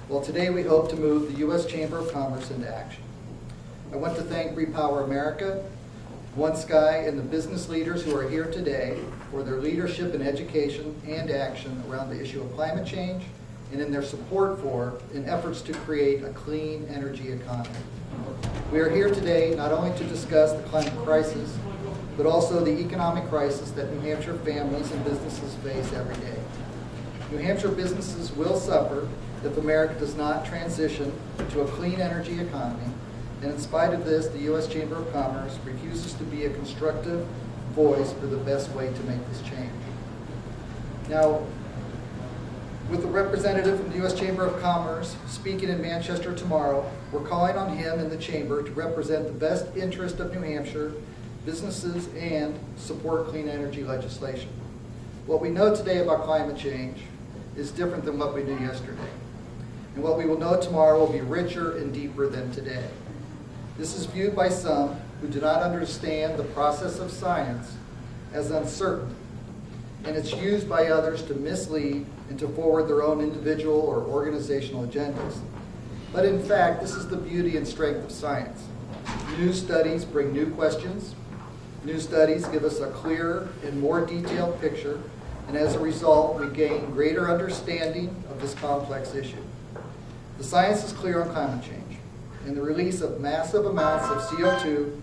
Well, today we hope to move the U.S. Chamber of Commerce into action. I want to thank Repower America, One Sky, and the business leaders who are here today for their leadership in education and action around the issue of climate change and in their support for and efforts to create a clean energy economy. We are here today not only to discuss the climate crisis, but also the economic crisis that New Hampshire families and businesses face every day. New Hampshire businesses will suffer if America does not transition to a clean energy economy, and in spite of this, the U.S. Chamber of Commerce refuses to be a constructive voice for the best way to make this change. Now, with the representative from the U.S. Chamber of Commerce speaking in Manchester tomorrow, we're calling on him and the Chamber to represent the best interest of New Hampshire businesses and support clean energy legislation. What we know today about climate change is different than what we knew yesterday. And what we will know tomorrow will be richer and deeper than today. This is viewed by some who do not understand the process of science as uncertain, and it's used by others to mislead and to forward their own individual or organizational agendas. But in fact, this is the beauty and strength of science. New studies bring new questions. New studies give us a clearer and more detailed picture, and as a result, we gain greater understanding of this complex issue. The science is clear on climate change, and the release of massive amounts of CO2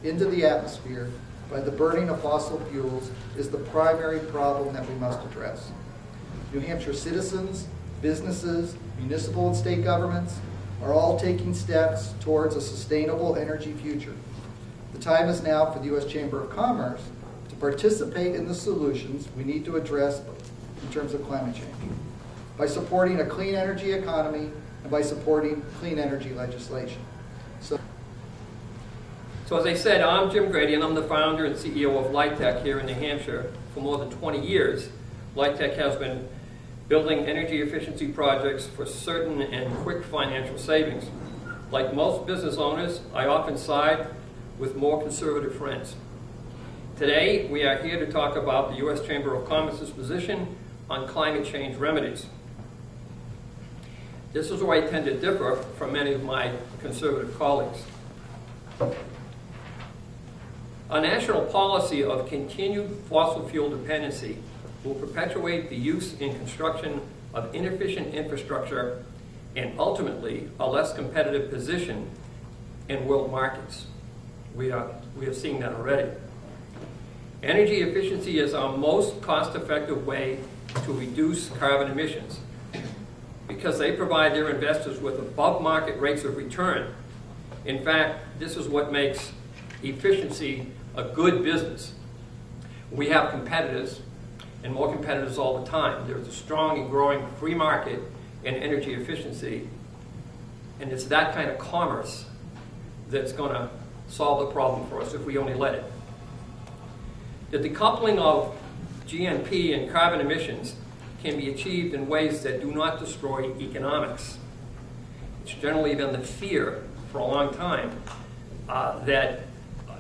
into the atmosphere by the burning of fossil fuels is the primary problem that we must address. New Hampshire citizens, businesses, municipal and state governments are all taking steps towards a sustainable energy future. The time is now for the U.S. Chamber of Commerce to participate in the solutions we need to address in terms of climate change by supporting a clean energy economy and by supporting clean energy legislation. So as I said, I'm Jim Grady, and I'm the founder and CEO of Lightech here in New Hampshire. For more than 20 years, Lightech has been building energy efficiency projects for certain and quick financial savings. Like most business owners, I often side with more conservative friends. Today, we are here to talk about the U.S. Chamber of Commerce's position on climate change remedies. This is where I tend to differ from many of my conservative colleagues. A national policy of continued fossil fuel dependency will perpetuate the use and construction of inefficient infrastructure and ultimately a less competitive position in world markets. We are seeing that already. Energy efficiency is our most cost-effective way to reduce carbon emissions because they provide their investors with above-market rates of return. In fact, this is what makes efficiency a good business. We have competitors, and more competitors all the time. There's a strong and growing free market in energy efficiency, and it's that kind of commerce that's going to solve the problem for us if we only let it. The decoupling of GNP and carbon emissions can be achieved in ways that do not destroy economics. It's generally been the fear for a long time that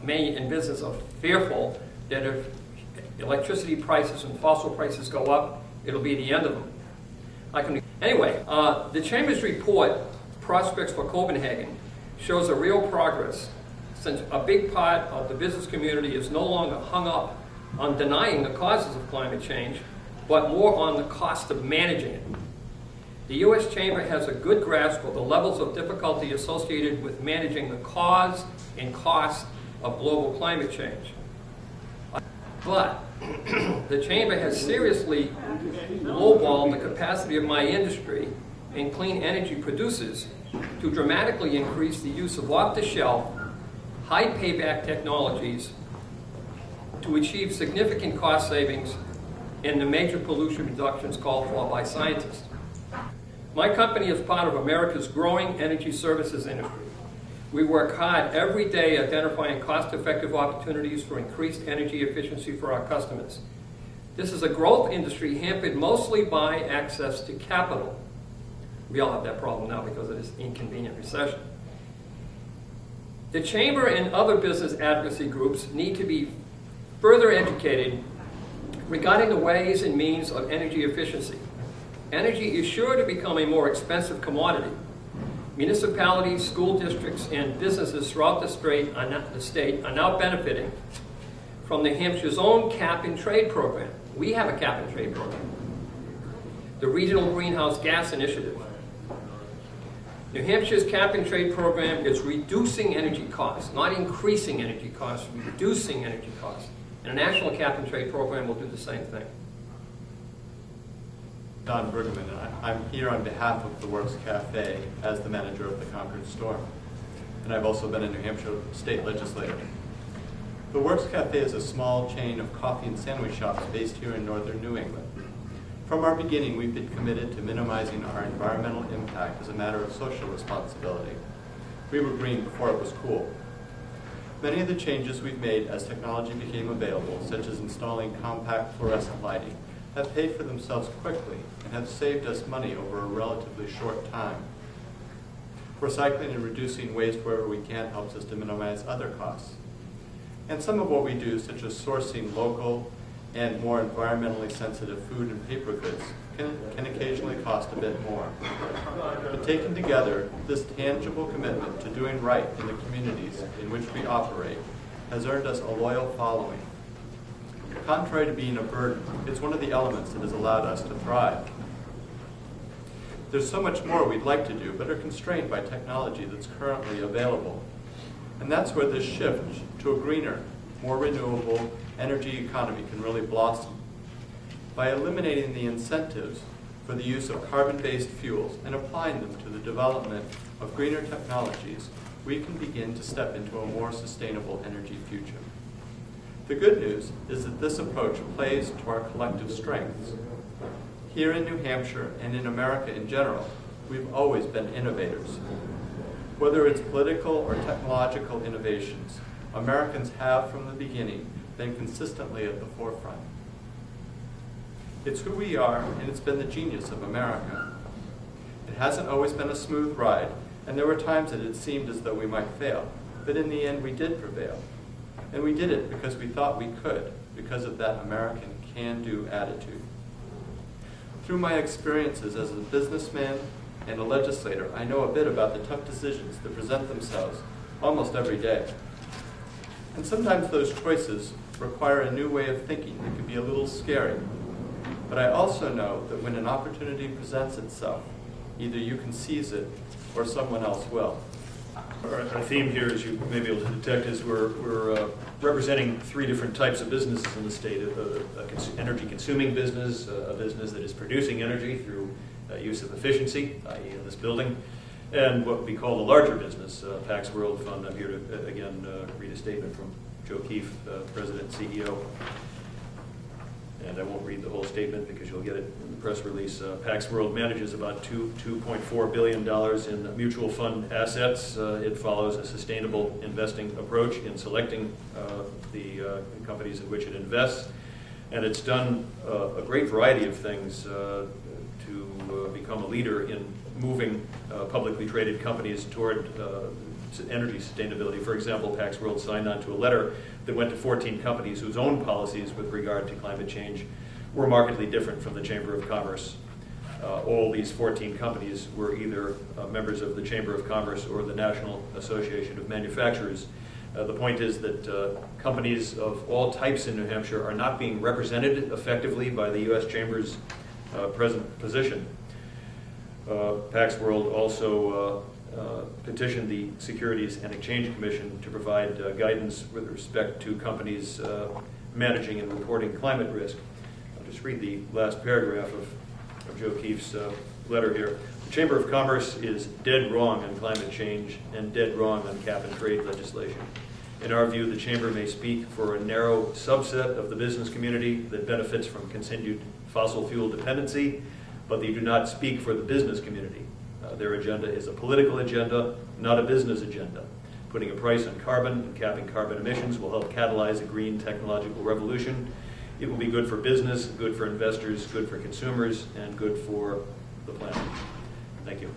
many in business are fearful that if electricity prices and fossil prices go up, it'll be the end of them. Anyway, the Chamber's report, Prospects for Copenhagen, shows a real progress since a big part of the business community is no longer hung up on denying the causes of climate change, but more on the cost of managing it. The U.S. Chamber has a good grasp of the levels of difficulty associated with managing the cause and cost of global climate change. But the Chamber has seriously lowballed the capacity of my industry and clean energy producers to dramatically increase the use of off-the-shelf, high payback technologies to achieve significant cost savings in the major pollution reductions called for by scientists. My company is part of America's growing energy services industry. We work hard every day identifying cost-effective opportunities for increased energy efficiency for our customers. This is a growth industry hampered mostly by access to capital. We all have that problem now because of this inconvenient recession. The Chamber and other business advocacy groups need to be further educated regarding the ways and means of energy efficiency Energy is sure to become a more expensive commodity. Municipalities, school districts, and businesses throughout the state are now benefiting from New Hampshire's own cap-and-trade program. We have a cap-and-trade program. The Regional Greenhouse Gas Initiative. New Hampshire's cap-and-trade program is reducing energy costs, not increasing energy costs, reducing energy costs. And a national cap-and-trade program will do the same thing. Don Brueggemann. I'm here on behalf of the Works Cafe as the manager of the Concord store. And I've also been a New Hampshire state legislator. The Works Cafe is a small chain of coffee and sandwich shops based here in northern New England. From our beginning, we've been committed to minimizing our environmental impact as a matter of social responsibility. We were green before it was cool. Many of the changes we've made as technology became available, such as installing compact fluorescent lighting, have paid for themselves quickly and have saved us money over a relatively short time. Recycling and reducing waste wherever we can helps us to minimize other costs. And some of what we do, such as sourcing local and more environmentally sensitive food and paper goods, can occasionally cost a bit more. But taken together, this tangible commitment to doing right in the communities in which we operate has earned us a loyal following. Contrary to being a burden, it's one of the elements that has allowed us to thrive. There's so much more we'd like to do, but are constrained by technology that's currently available. And that's where this shift to a greener, more renewable energy economy can really blossom. By eliminating the incentives for the use of carbon-based fuels and applying them to the development of greener technologies, we can begin to step into a more sustainable energy future. The good news is that this approach plays to our collective strengths. Here in New Hampshire and in America in general, we've always been innovators. Whether it's political or technological innovations, Americans have from the beginning been consistently at the forefront. It's who we are, and it's been the genius of America. It hasn't always been a smooth ride, and there were times that it seemed as though we might fail, but in the end we did prevail. And we did it because we thought we could, because of that American can-do attitude. Through my experiences as a businessman and a legislator, I know a bit about the tough decisions that present themselves almost every day. And sometimes those choices require a new way of thinking that can be a little scary. But I also know that when an opportunity presents itself, either you can seize it or someone else will. Our theme here, as you may be able to detect, is we're representing three different types of businesses in the state. An energy-consuming business, a business that is producing energy through use of efficiency, i.e. in this building, and what we call the larger business, Pax World Fund. I'm here to, again, read a statement from Joe Keefe, President and CEO. And I won't read the whole statement because you'll get it in the press release. Pax World manages about $2.4 billion in mutual fund assets. It follows a sustainable investing approach in selecting the companies in which it invests. And it's done a great variety of things to become a leader in moving publicly traded companies toward energy sustainability. For example, Pax World signed on to a letter that went to 14 companies whose own policies with regard to climate change were markedly different from the Chamber of Commerce. All these 14 companies were either members of the Chamber of Commerce or the National Association of Manufacturers. The point is that companies of all types in New Hampshire are not being represented effectively by the U.S. Chamber's present position. Pax World also petitioned the Securities and Exchange Commission to provide guidance with respect to companies managing and reporting climate risk. I'll just read the last paragraph of Joe Keefe's letter here. The Chamber of Commerce is dead wrong on climate change and dead wrong on cap and trade legislation. In our view, the Chamber may speak for a narrow subset of the business community that benefits from continued fossil fuel dependency, but they do not speak for the business community. Their agenda is a political agenda, not a business agenda. Putting a price on carbon and capping carbon emissions will help catalyze a green technological revolution. It will be good for business, good for investors, good for consumers, and good for the planet. Thank you.